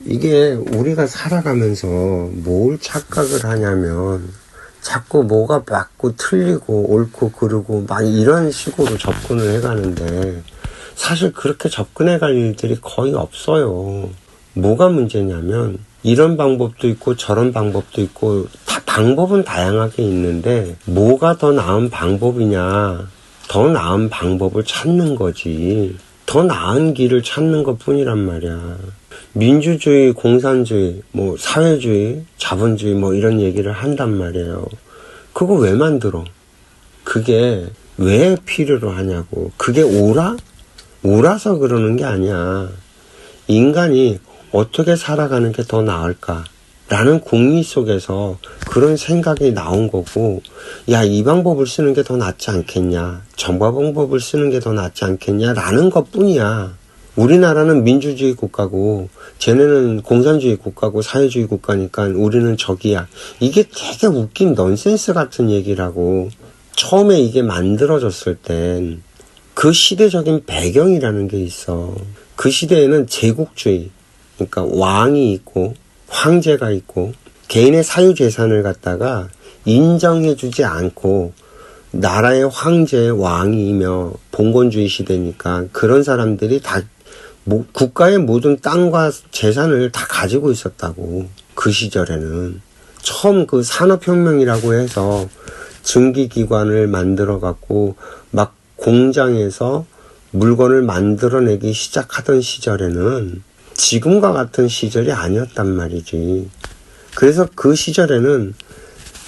이게 우리가 살아가면서 뭘 착각을 하냐면 자꾸 뭐가 맞고 틀리고 옳고 그르고 막 이런 식으로 접근을 해가는데 사실 그렇게 접근해갈 일들이 거의 없어요. 뭐가 문제냐면 이런 방법도 있고 저런 방법도 있고 다 방법은 다양하게 있는데 뭐가 더 나은 방법이냐, 더 나은 방법을 찾는 거지, 더 나은 길을 찾는 것 뿐이란 말이야. 민주주의, 공산주의, 뭐 사회주의, 자본주의 뭐 이런 얘기를 한단 말이에요. 그거 왜 만들어? 그게 왜 필요로 하냐고. 그게 옳아서 그러는 게 아니야. 인간이 어떻게 살아가는 게 더 나을까? 라는 궁리 속에서 그런 생각이 나온 거고, 야, 이 방법을 쓰는 게 더 낫지 않겠냐? 저 방법을 쓰는 게 더 낫지 않겠냐? 라는 것 뿐이야. 우리나라는 민주주의 국가고 쟤네는 공산주의 국가고 사회주의 국가니까 우리는 적이야. 이게 되게 웃긴 넌센스 같은 얘기라고. 처음에 이게 만들어졌을 땐 그 시대적인 배경이라는 게 있어. 그 시대에는 제국주의, 그러니까 왕이 있고 황제가 있고 개인의 사유재산을 갖다가 인정해주지 않고 나라의 황제, 왕이며 봉건주의 시대니까 그런 사람들이 다 국가의 모든 땅과 재산을 다 가지고 있었다고. 그 시절에는 처음 그 산업혁명이라고 해서 증기기관을 만들어 갖고 막 공장에서 물건을 만들어내기 시작하던 시절에는 지금과 같은 시절이 아니었단 말이지. 그래서 그 시절에는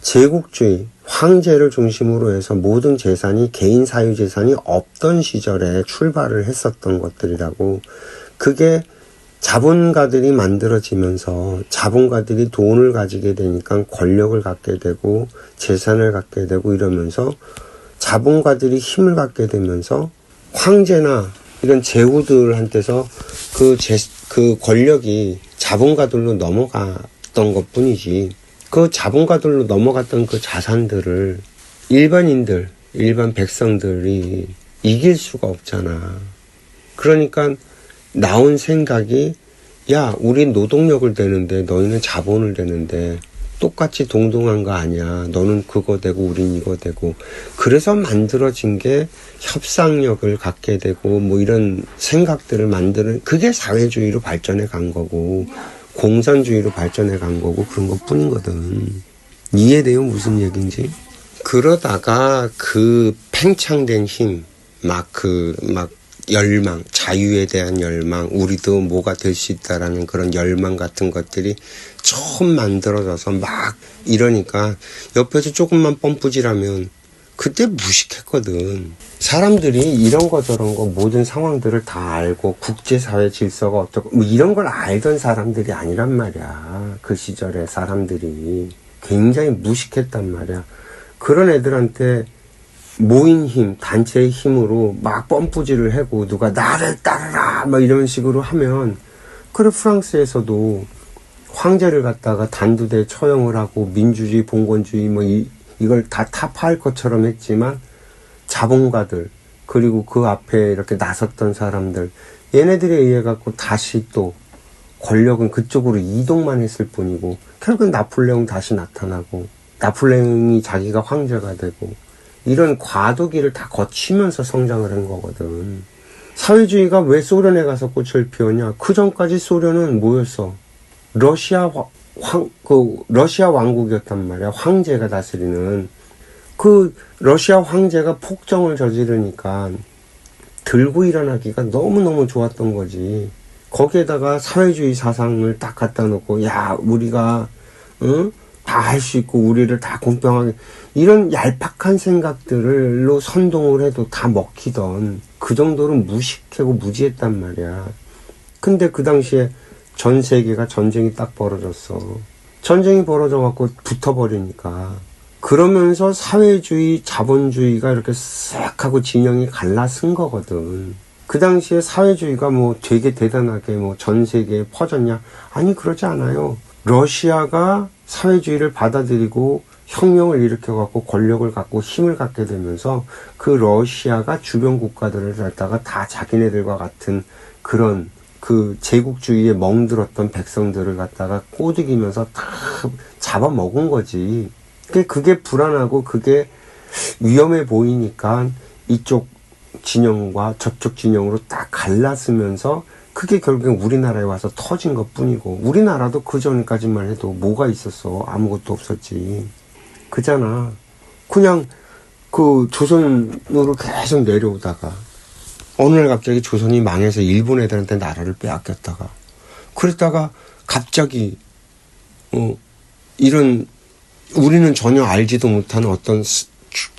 제국주의, 황제를 중심으로 해서 모든 재산이 개인 사유 재산이 없던 시절에 출발을 했었던 것들이라고. 그게 자본가들이 만들어지면서 자본가들이 돈을 가지게 되니까 권력을 갖게 되고 재산을 갖게 되고 이러면서 자본가들이 힘을 갖게 되면서 황제나 이런 제후들한테서 그 권력이 자본가들로 넘어갔던 것 뿐이지. 그 자본가들로 넘어갔던 그 자산들을 일반 백성들이 이길 수가 없잖아. 그러니까 나온 생각이, 야, 우린 노동력을 대는데 너희는 자본을 대는데 똑같이 동등한 거 아니야. 너는 그거 되고 우린 이거 되고. 그래서 만들어진 게 협상력을 갖게 되고 뭐 이런 생각들을 만드는, 그게 사회주의로 발전해 간 거고 공산주의로 발전해 간 거고 그런 것 뿐이거든. 이해돼요? 무슨 얘기인지? 그러다가 그 팽창된 힘, 막 열망, 자유에 대한 열망, 우리도 뭐가 될 수 있다라는 그런 열망 같은 것들이 처음 만들어져서 막 이러니까 옆에서 조금만 펌프질하면 그때 무식했거든. 사람들이 이런 거 저런 거 모든 상황들을 다 알고 국제사회 질서가 어떻고 뭐 이런 걸 알던 사람들이 아니란 말이야. 그 시절에 사람들이 굉장히 무식했단 말이야. 그런 애들한테 모인 힘, 단체의 힘으로 막 펌프질을 하고 누가 나를 따르라 막 이런 식으로 하면, 그래 프랑스에서도 황제를 갖다가 단두대에 처형을 하고 민주주의, 봉건주의 뭐 이걸 다 타파할 것처럼 했지만 자본가들 그리고 그 앞에 이렇게 나섰던 사람들 얘네들에 의해 갖고 다시 또 권력은 그쪽으로 이동만 했을 뿐이고 결국은 나폴레옹 다시 나타나고 나폴레옹이 자기가 황제가 되고 이런 과도기를 다 거치면서 성장을 한 거거든. 사회주의가 왜 소련에 가서 꽃을 피웠냐? 그 전까지 소련은 뭐였어? 러시아 왕국이었단 말이야. 황제가 다스리는. 그 러시아 황제가 폭정을 저지르니까 들고 일어나기가 너무너무 좋았던 거지. 거기에다가 사회주의 사상을 딱 갖다 놓고, 야, 우리가, 다 할 수 있고, 우리를 다 공평하게, 이런 얄팍한 생각들로 선동을 해도 다 먹히던, 그 정도로 무식하고 무지했단 말이야. 근데 그 당시에 전 세계가 전쟁이 딱 벌어졌어. 전쟁이 벌어져갖고 붙어버리니까. 그러면서 사회주의, 자본주의가 이렇게 싹 하고 진영이 갈라쓴 거거든. 그 당시에 사회주의가 뭐 되게 대단하게 뭐 전 세계에 퍼졌냐? 아니, 그러지 않아요. 러시아가 사회주의를 받아들이고 혁명을 일으켜갖고 권력을 갖고 힘을 갖게 되면서 그 러시아가 주변 국가들을 갖다가 다 자기네들과 같은 그런 그 제국주의에 멍들었던 백성들을 갖다가 꼬드기면서 다 잡아먹은 거지. 그게 불안하고 그게 위험해 보이니까 이쪽 진영과 저쪽 진영으로 딱 갈라서면서 그게 결국엔 우리나라에 와서 터진 것 뿐이고, 우리나라도 그 전까지만 해도 뭐가 있었어? 아무것도 없었지. 그잖아. 그냥 그 조선으로 계속 내려오다가 어느 날 갑자기 조선이 망해서 일본 애들한테 나라를 빼앗겼다가, 그랬다가 갑자기 이런 우리는 전혀 알지도 못하는 어떤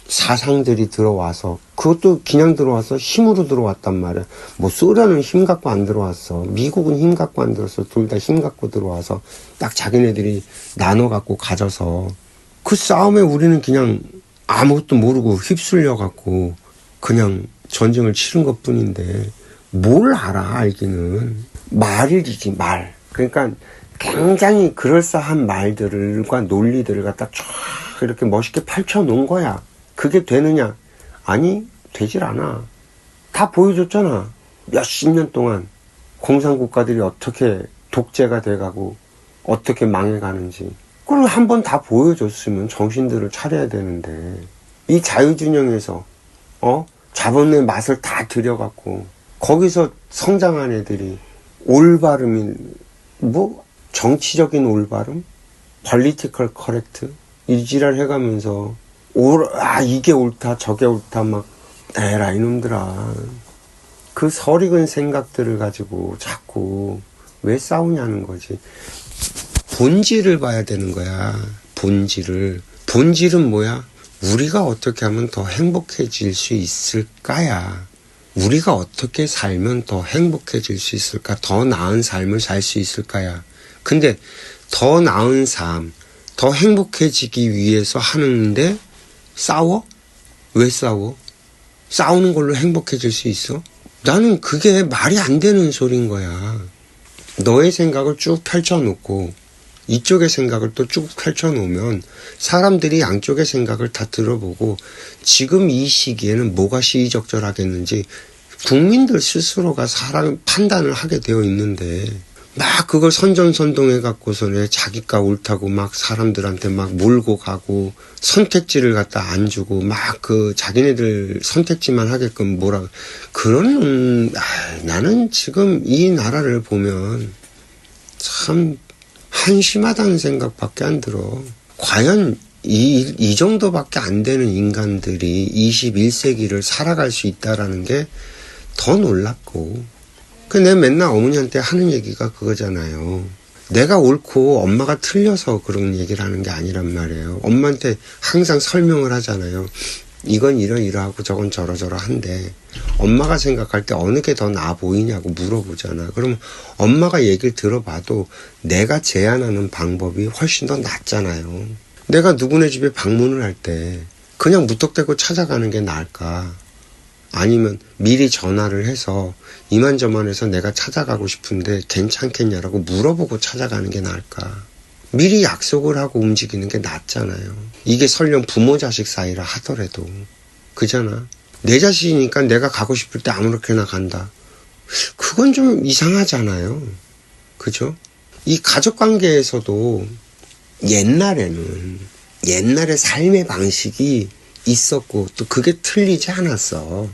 사상들이 들어와서, 그것도 그냥 들어와서 힘으로 들어왔단 말이야. 뭐 소련은 힘 갖고 안 들어왔어. 미국은 힘 갖고 안 들어왔어. 둘 다 힘 갖고 들어와서 딱 자기네들이 나눠 갖고 가져서 그 싸움에 우리는 그냥 아무것도 모르고 휩쓸려 갖고 그냥 전쟁을 치른 것 뿐인데, 뭘 알아, 알기는. 말이지, 말. 그러니까 굉장히 그럴싸한 말들과 논리들을 갖다 쫙 이렇게 멋있게 펼쳐놓은 거야. 그게 되느냐? 아니, 되질 않아. 다 보여줬잖아. 몇십 년 동안 공산국가들이 어떻게 독재가 돼가고 어떻게 망해가는지. 그걸 한번 다 보여줬으면 정신들을 차려야 되는데, 이 자유진영에서 자본의 맛을 다 들여갖고 거기서 성장한 애들이 올바름이 뭐 정치적인 올바름? political correct? 이 지랄 해가면서 이게 옳다 저게 옳다 막 에라 이놈들아. 그 설익은 생각들을 가지고 자꾸 왜 싸우냐는 거지. 본질을 봐야 되는 거야. 본질은 뭐야? 우리가 어떻게 하면 더 행복해질 수 있을까야. 우리가 어떻게 살면 더 행복해질 수 있을까? 더 나은 삶을 살 수 있을까야. 근데 더 나은 삶, 더 행복해지기 위해서 하는데 싸워? 왜 싸워? 싸우는 걸로 행복해질 수 있어? 나는 그게 말이 안 되는 소린 거야. 너의 생각을 쭉 펼쳐놓고 이쪽의 생각을 또 쭉 펼쳐놓으면 사람들이 양쪽의 생각을 다 들어보고 지금 이 시기에는 뭐가 시의적절하겠는지 국민들 스스로가 판단을 하게 되어 있는데, 막 그걸 선전선동해 갖고서는 자기가 옳다고 막 사람들한테 막 몰고 가고 선택지를 갖다 안 주고 막 그 자기네들 선택지만 하게끔 나는 지금 이 나라를 보면 참 한심하다는 생각밖에 안 들어. 과연 이 정도밖에 안 되는 인간들이 21세기를 살아갈 수 있다라는 게 더 놀랍고. 내가 맨날 어머니한테 하는 얘기가 그거잖아요. 내가 옳고 엄마가 틀려서 그런 얘기를 하는 게 아니란 말이에요. 엄마한테 항상 설명을 하잖아요. 이건 이러이러하고 저건 저러저러한데 엄마가 생각할 때 어느 게 더 나아 보이냐고 물어보잖아. 그럼 엄마가 얘기를 들어봐도 내가 제안하는 방법이 훨씬 더 낫잖아요. 내가 누구네 집에 방문을 할 때 그냥 무턱대고 찾아가는 게 나을까? 아니면 미리 전화를 해서 이만저만해서 내가 찾아가고 싶은데 괜찮겠냐라고 물어보고 찾아가는 게 나을까? 미리 약속을 하고 움직이는 게 낫잖아요. 이게 설령 부모 자식 사이라 하더라도. 그잖아. 내 자식이니까 내가 가고 싶을 때 아무렇게나 간다. 그건 좀 이상하잖아요. 그죠? 이 가족관계에서도 옛날에 삶의 방식이 있었고 또 그게 틀리지 않았어.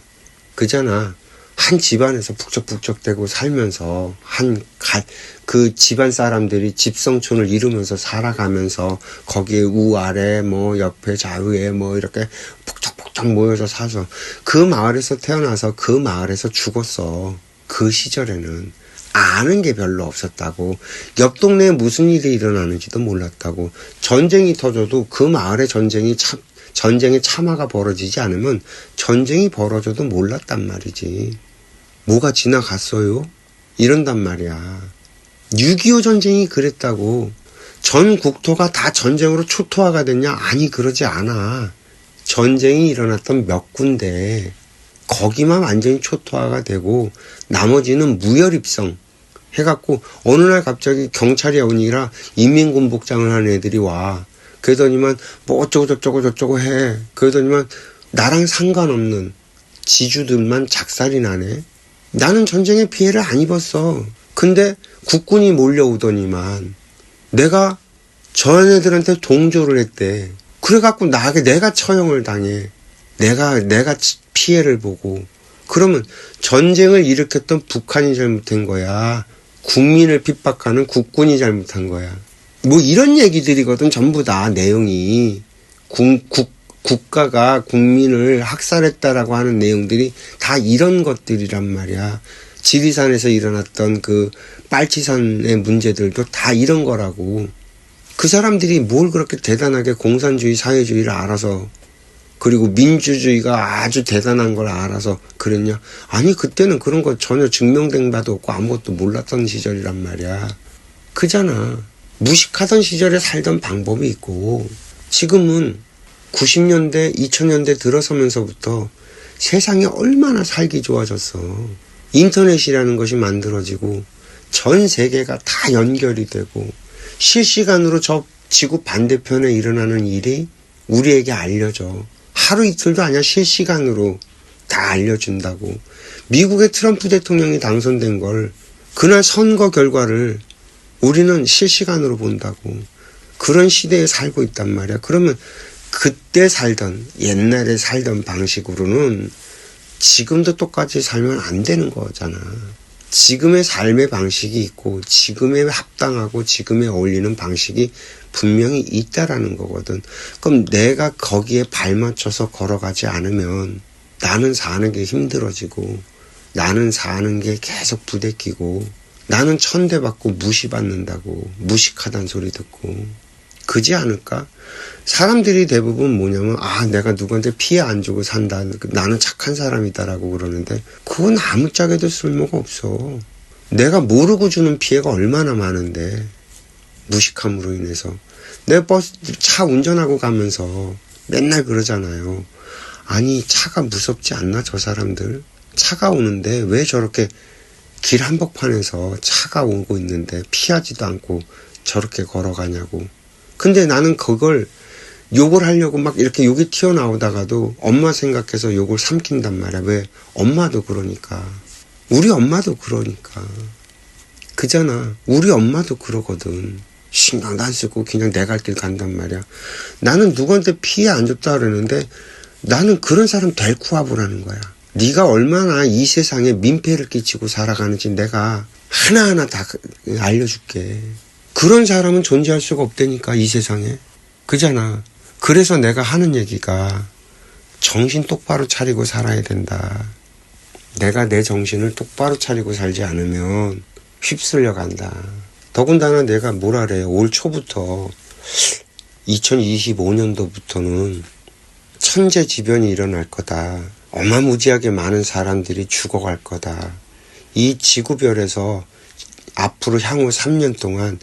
그잖아. 한 집안에서 북적북적대고 살면서 그 집안 사람들이 집성촌을 이루면서 살아가면서 거기에 우아래 뭐 옆에 좌우에 뭐 이렇게 북적북적 모여서 사서 그 마을에서 태어나서 그 마을에서 죽었어. 그 시절에는 아는 게 별로 없었다고. 옆 동네에 무슨 일이 일어나는지도 몰랐다고. 전쟁이 터져도 그 마을의 전쟁의 참화가 벌어지지 않으면 전쟁이 벌어져도 몰랐단 말이지. 뭐가 지나갔어요? 이런단 말이야. 6.25 전쟁이 그랬다고. 전 국토가 다 전쟁으로 초토화가 됐냐? 아니, 그러지 않아. 전쟁이 일어났던 몇 군데 거기만 완전히 초토화가 되고 나머지는 무혈입성 해갖고 어느 날 갑자기 경찰이 아니라 인민군복장을 하는 애들이 와. 그러더니만 뭐 어쩌고 저쩌고 해. 그러더니만 나랑 상관없는 지주들만 작살이 나네. 나는 전쟁의 피해를 안 입었어. 근데 국군이 몰려오더니만 내가 저 애들한테 동조를 했대. 그래갖고 내가 처형을 당해. 내가 피해를 보고. 그러면 전쟁을 일으켰던 북한이 잘못한 거야. 국민을 핍박하는 국군이 잘못한 거야. 뭐 이런 얘기들이거든. 전부 다 내용이. 국가가 국민을 학살했다라고 하는 내용들이 다 이런 것들이란 말이야. 지리산에서 일어났던 그 빨치산의 문제들도 다 이런 거라고. 그 사람들이 뭘 그렇게 대단하게 공산주의 사회주의를 알아서, 그리고 민주주의가 아주 대단한 걸 알아서 그랬냐? 아니, 그때는 그런 거 전혀 증명된 바도 없고 아무것도 몰랐던 시절이란 말이야. 그잖아. 무식하던 시절에 살던 방법이 있고, 지금은 90년대, 2000년대 들어서면서부터 세상이 얼마나 살기 좋아졌어. 인터넷이라는 것이 만들어지고 전 세계가 다 연결이 되고 실시간으로 저 지구 반대편에 일어나는 일이 우리에게 알려져. 하루 이틀도 아니야. 실시간으로 다 알려준다고. 미국의 트럼프 대통령이 당선된 걸, 그날 선거 결과를 우리는 실시간으로 본다고. 그런 시대에 살고 있단 말이야. 그러면 그때 살던, 옛날에 살던 방식으로는 지금도 똑같이 살면 안 되는 거잖아. 지금의 삶의 방식이 있고 지금에 합당하고 지금에 어울리는 방식이 분명히 있다라는 거거든. 그럼 내가 거기에 발맞춰서 걸어가지 않으면 나는 사는 게 힘들어지고, 나는 사는 게 계속 부대끼고, 나는 천대받고 무시받는다고, 무식하다는 소리 듣고. 그지 않을까? 사람들이 대부분 뭐냐면, 내가 누구한테 피해 안 주고 산다, 나는 착한 사람이다라고 그러는데, 그건 아무짝에도 쓸모가 없어. 내가 모르고 주는 피해가 얼마나 많은데, 무식함으로 인해서. 내 차 운전하고 가면서 맨날 그러잖아요. 아니, 차가 무섭지 않나, 저 사람들? 차가 오는데 왜 저렇게 길 한복판에서 차가 오고 있는데 피하지도 않고 저렇게 걸어가냐고. 근데 나는 그걸 욕을 하려고 막 이렇게 욕이 튀어나오다가도 엄마 생각해서 욕을 삼킨단 말이야. 왜? 엄마도 그러니까. 우리 엄마도 그러니까. 그잖아. 우리 엄마도 그러거든. 신경도 안 쓰고 그냥 내 갈 길 간단 말이야. 나는 누구한테 피해 안 줬다 그러는데 나는 그런 사람 데리고 와보라는 거야. 네가 얼마나 이 세상에 민폐를 끼치고 살아가는지 내가 하나하나 다 알려줄게. 그런 사람은 존재할 수가 없다니까, 이 세상에. 그잖아. 그래서 내가 하는 얘기가 정신 똑바로 차리고 살아야 된다. 내가 내 정신을 똑바로 차리고 살지 않으면 휩쓸려 간다. 더군다나 내가 뭐라 그래요. 올 초부터 2025년도부터는 천재지변이 일어날 거다. 어마무지하게 많은 사람들이 죽어갈 거다. 이 지구별에서 앞으로 향후 3년 동안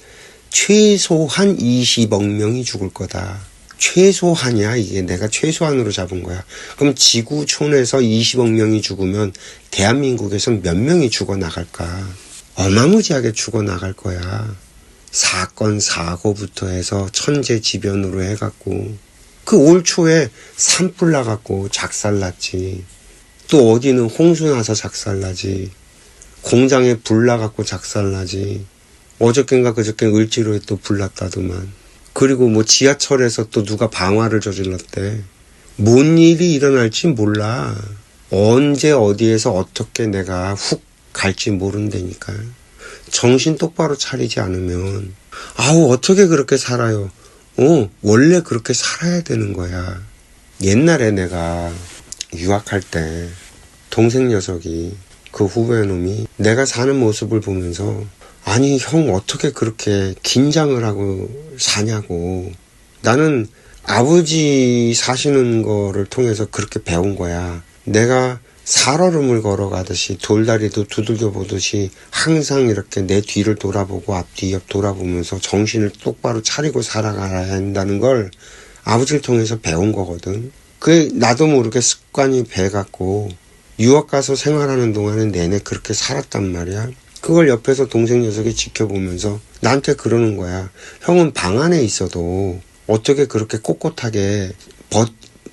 최소한 20억 명이 죽을 거다. 최소한이야. 이게 내가 최소한으로 잡은 거야. 그럼 지구촌에서 20억 명이 죽으면 대한민국에서 몇 명이 죽어나갈까? 어마무지하게 죽어나갈 거야. 사건, 사고부터 해서 천재지변으로 해갖고. 그 올 초에 산불 나갖고 작살났지. 또 어디는 홍수 나서 작살나지. 공장에 불 나갖고 작살나지. 어저껜가 그저껜 을지로에 또 불 났다더만. 그리고 뭐 지하철에서 또 누가 방화를 저질렀대. 뭔 일이 일어날지 몰라. 언제 어디에서 어떻게 내가 훅 갈지 모른다니까. 정신 똑바로 차리지 않으면 어떻게 그렇게 살아요. 원래 그렇게 살아야 되는 거야. 옛날에 내가 유학할 때 동생 녀석이, 그 후배 놈이 내가 사는 모습을 보면서 아니 형 어떻게 그렇게 긴장을 하고 사냐고. 나는 아버지 사시는 거를 통해서 그렇게 배운 거야. 내가 살얼음을 걸어가듯이 돌다리도 두들겨 보듯이 항상 이렇게 내 뒤를 돌아보고 앞뒤 옆 돌아보면서 정신을 똑바로 차리고 살아가야 한다는 걸 아버지를 통해서 배운 거거든. 그게 나도 모르게 습관이 배갖고 유학 가서 생활하는 동안에 내내 그렇게 살았단 말이야. 그걸 옆에서 동생 녀석이 지켜보면서 나한테 그러는 거야. 형은 방 안에 있어도 어떻게 그렇게 꼿꼿하게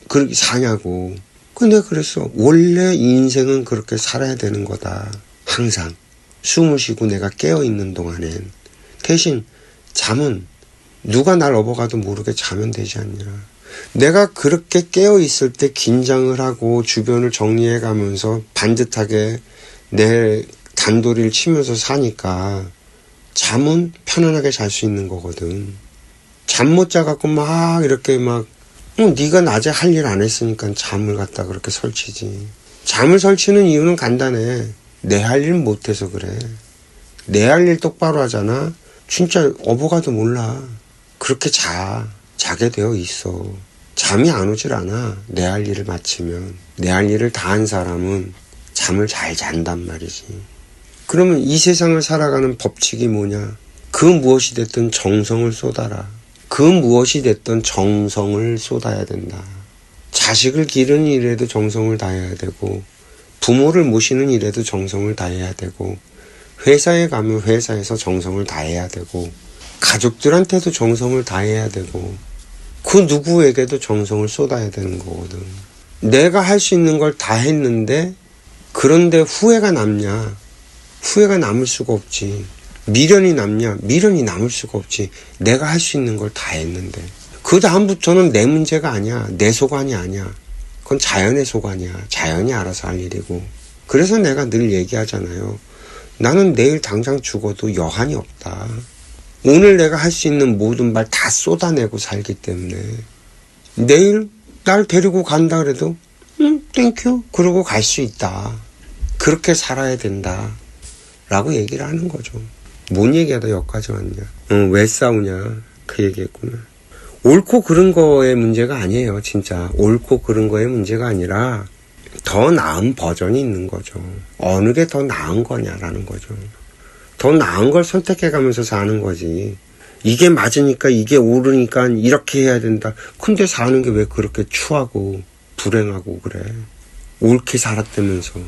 그렇게 사냐고. 근데 그랬어. 원래 인생은 그렇게 살아야 되는 거다. 항상. 숨을 쉬고 내가 깨어있는 동안엔. 대신 잠은 누가 날 업어가도 모르게 자면 되지 않냐. 내가 그렇게 깨어있을 때 긴장을 하고 주변을 정리해가면서 반듯하게 내 단도리를 치면서 사니까 잠은 편안하게 잘 수 있는 거거든. 잠 못 자갖고 막 이렇게 막 네가 낮에 할 일 안 했으니까 잠을 갖다 그렇게 설치지. 잠을 설치는 이유는 간단해. 내 할 일 못해서 그래. 내 할 일 똑바로 하잖아. 진짜 업어가도 몰라. 그렇게 자게 되어 있어. 잠이 안 오질 않아. 내 할 일을 마치면. 내 할 일을 다 한 사람은 잠을 잘 잔단 말이지. 그러면 이 세상을 살아가는 법칙이 뭐냐? 그 무엇이 됐든 정성을 쏟아라. 그 무엇이 됐든 정성을 쏟아야 된다. 자식을 기르는 일에도 정성을 다해야 되고, 부모를 모시는 일에도 정성을 다해야 되고, 회사에 가면 회사에서 정성을 다해야 되고, 가족들한테도 정성을 다해야 되고, 그 누구에게도 정성을 쏟아야 되는 거거든. 내가 할 수 있는 걸 다 했는데 그런데 후회가 남냐? 후회가 남을 수가 없지. 미련이 남냐? 미련이 남을 수가 없지. 내가 할 수 있는 걸 다 했는데. 그 다음부터는 내 문제가 아니야. 내 소관이 아니야. 그건 자연의 소관이야. 자연이 알아서 할 일이고. 그래서 내가 늘 얘기하잖아요. 나는 내일 당장 죽어도 여한이 없다. 오늘 내가 할 수 있는 모든 말 다 쏟아내고 살기 때문에 내일 날 데리고 간다 그래도 땡큐 그러고 갈 수 있다. 그렇게 살아야 된다 라고 얘기를 하는 거죠. 뭔 얘기하다 여기까지 왔냐. 왜 싸우냐 그 얘기했구나. 옳고 그른 거의 문제가 아니에요. 진짜 옳고 그른 거의 문제가 아니라 더 나은 버전이 있는 거죠. 어느 게 더 나은 거냐라는 거죠. 더 나은 걸 선택해가면서 사는 거지. 이게 맞으니까 이게 옳으니까 이렇게 해야 된다. 근데 사는 게 왜 그렇게 추하고 불행하고 그래. 옳게 살았다면서.